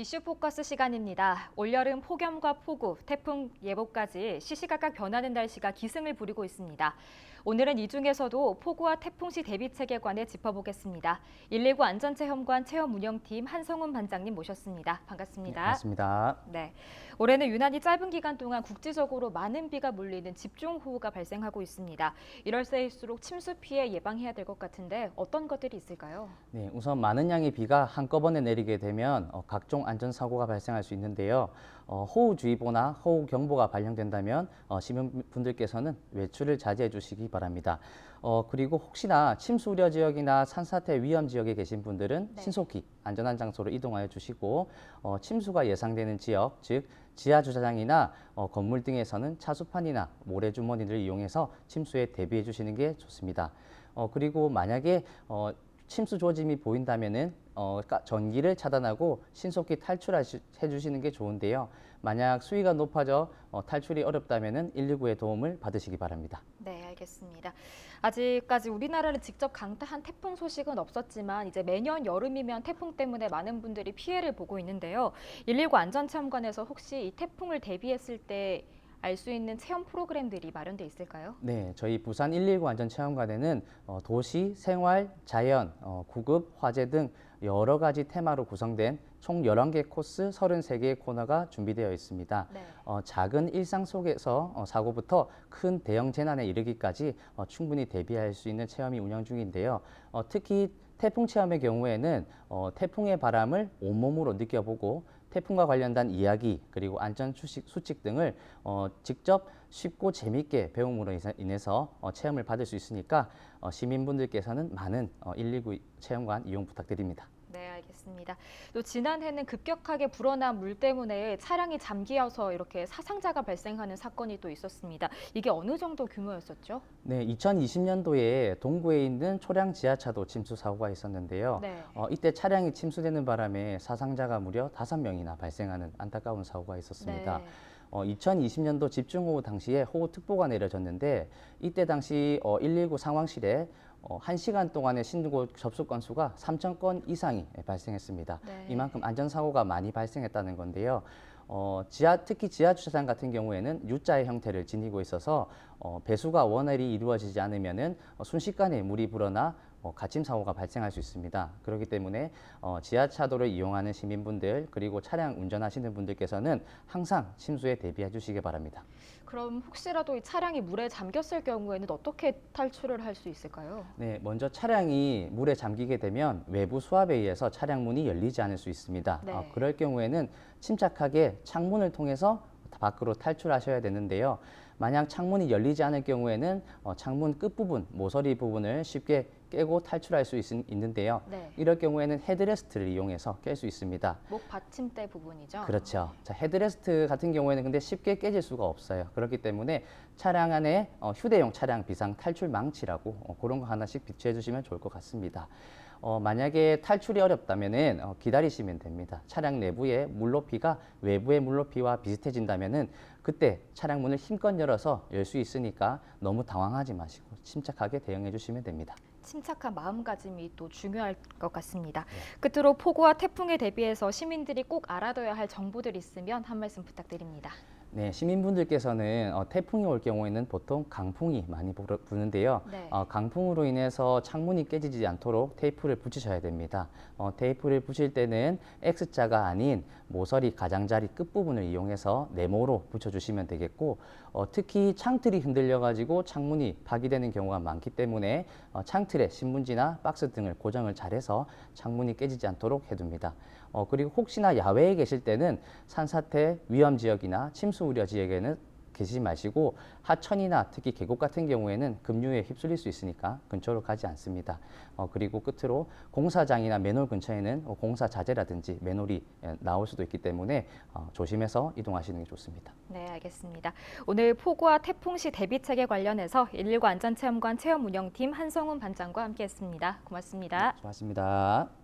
이슈 포커스 시간입니다. 올여름 폭염과 폭우, 태풍 예보까지 시시각각 변하는 날씨가 기승을 부리고 있습니다. 오늘은 이 중에서도 폭우와 태풍 시 대비 체계에 관해 짚어보겠습니다. 119 안전체험관 체험운영팀 한성훈 반장님 모셨습니다. 반갑습니다. 네, 반갑습니다. 네, 올해는 유난히 짧은 기간 동안 국지적으로 많은 비가 몰리는 집중호우가 발생하고 있습니다. 이럴 새일수록 침수 피해 예방해야 될 것 같은데 어떤 것들이 있을까요? 네, 우선 많은 양의 비가 한꺼번에 내리게 되면 각종 안전사고가 발생할 수 있는데요. 호우주의보나 호우경보가 발령된다면 시민분들께서는 외출을 자제해 주시기 바랍니다. 그리고 혹시나 침수 우려 지역이나 산사태 위험 지역에 계신 분들은 네. 신속히 안전한 장소로 이동하여 주시고 침수가 예상되는 지역, 즉 지하 주차장이나 건물 등에서는 차수판이나 모래주머니를 이용해서 침수에 대비해 주시는 게 좋습니다. 그리고 만약에 침수 조짐이 보인다면은 전기를 차단하고 신속히 탈출해 주시는 게 좋은데요. 만약 수위가 높아져 탈출이 어렵다면은 119의 도움을 받으시기 바랍니다. 네, 알겠습니다. 아직까지 우리나라를 직접 강타한 태풍 소식은 없었지만 이제 매년 여름이면 태풍 때문에 많은 분들이 피해를 보고 있는데요. 119 안전체험관에서 혹시 이 태풍을 대비했을 때 알 수 있는 체험 프로그램들이 마련돼 있을까요? 네, 저희 부산 119 안전체험관에는 도시, 생활, 자연, 구급, 화재 등 여러 가지 테마로 구성된 총 11개 코스 33개의 코너가 준비되어 있습니다. 네. 작은 일상 속에서 사고부터 큰 대형 재난에 이르기까지 충분히 대비할 수 있는 체험이 운영 중인데요. 특히 태풍 체험의 경우에는 태풍의 바람을 온몸으로 느껴보고 태풍과 관련된 이야기 그리고 안전 수칙 등을 직접 쉽고 재미있게 배움으로 인해서 체험을 받을 수 있으니까 시민분들께서는 많은 119 체험관 이용 부탁드립니다. 네, 알겠습니다. 또 지난해는 급격하게 불어난 물 때문에 차량이 잠기어서 이렇게 사상자가 발생하는 사건이 또 있었습니다. 이게 어느 정도 규모였었죠? 네, 2020년도에 동구에 있는 초량 지하차도 침수 사고가 있었는데요. 네. 이때 차량이 침수되는 바람에 사상자가 무려 5명이나 발생하는 안타까운 사고가 있었습니다. 네. 2020년도 집중호우 당시에 호우특보가 내려졌는데 이때 당시 119 상황실에 1시간 동안의 신고 접수 건수가 3,000건 이상이 발생했습니다. 네. 이만큼 안전사고가 많이 발생했다는 건데요. 특히 지하 주차장 같은 경우에는 U자의 형태를 지니고 있어서 배수가 원활히 이루어지지 않으면은 순식간에 물이 불어나 갇힘 사고가 발생할 수 있습니다. 그렇기 때문에 지하차도를 이용하는 시민분들 그리고 차량 운전하시는 분들께서는 항상 침수에 대비해 주시기 바랍니다. 그럼 혹시라도 이 차량이 물에 잠겼을 경우에는 어떻게 탈출을 할 수 있을까요? 네, 먼저 차량이 물에 잠기게 되면 외부 수압에 의해서 차량 문이 열리지 않을 수 있습니다. 네. 그럴 경우에는 침착하게 창문을 통해서 밖으로 탈출하셔야 되는데요. 만약 창문이 열리지 않을 경우에는 창문 끝부분, 모서리 부분을 쉽게 깨고 탈출할 수 있는데요. 네. 이럴 경우에는 헤드레스트를 이용해서 깰 수 있습니다. 목 받침대 부분이죠? 그렇죠. 자, 헤드레스트 같은 경우에는 근데 쉽게 깨질 수가 없어요. 그렇기 때문에 차량 안에 휴대용 차량 비상 탈출 망치라고 그런 거 하나씩 비치해 주시면 좋을 것 같습니다. 만약에 탈출이 어렵다면은 기다리시면 됩니다. 차량 내부의 물높이가 외부의 물높이와 비슷해진다면은 그때 차량 문을 힘껏 열어서 열 수 있으니까 너무 당황하지 마시고 침착하게 대응해 주시면 됩니다. 침착한 마음가짐이 또 중요할 것 같습니다. 끝으로 폭우와 태풍에 대비해서 시민들이 꼭 알아둬야 할 정보들 있으면 한 말씀 부탁드립니다. 네, 시민분들께서는 태풍이 올 경우에는 보통 강풍이 많이 부는데요. 네. 강풍으로 인해서 창문이 깨지지 않도록 테이프를 붙이셔야 됩니다. 테이프를 붙일 때는 X자가 아닌 모서리 가장자리 끝부분을 이용해서 네모로 붙여주시면 되겠고 특히 창틀이 흔들려가지고 창문이 파기되는 경우가 많기 때문에 창틀에 신문지나 박스 등을 고정을 잘해서 창문이 깨지지 않도록 해둡니다. 그리고 혹시나 야외에 계실 때는 산사태 위험 지역이나 침수 우려 지역에는 계시지 마시고 하천이나 특히 계곡 같은 경우에는 급류에 휩쓸릴 수 있으니까 근처로 가지 않습니다. 그리고 끝으로 공사장이나 맨홀 근처에는 공사 자재라든지 맨홀이 나올 수도 있기 때문에 조심해서 이동하시는 게 좋습니다. 네, 알겠습니다. 오늘 폭우와 태풍 시 대비책에 관련해서 119 안전체험관 체험운영팀 한성훈 반장과 함께했습니다. 고맙습니다. 고맙습니다.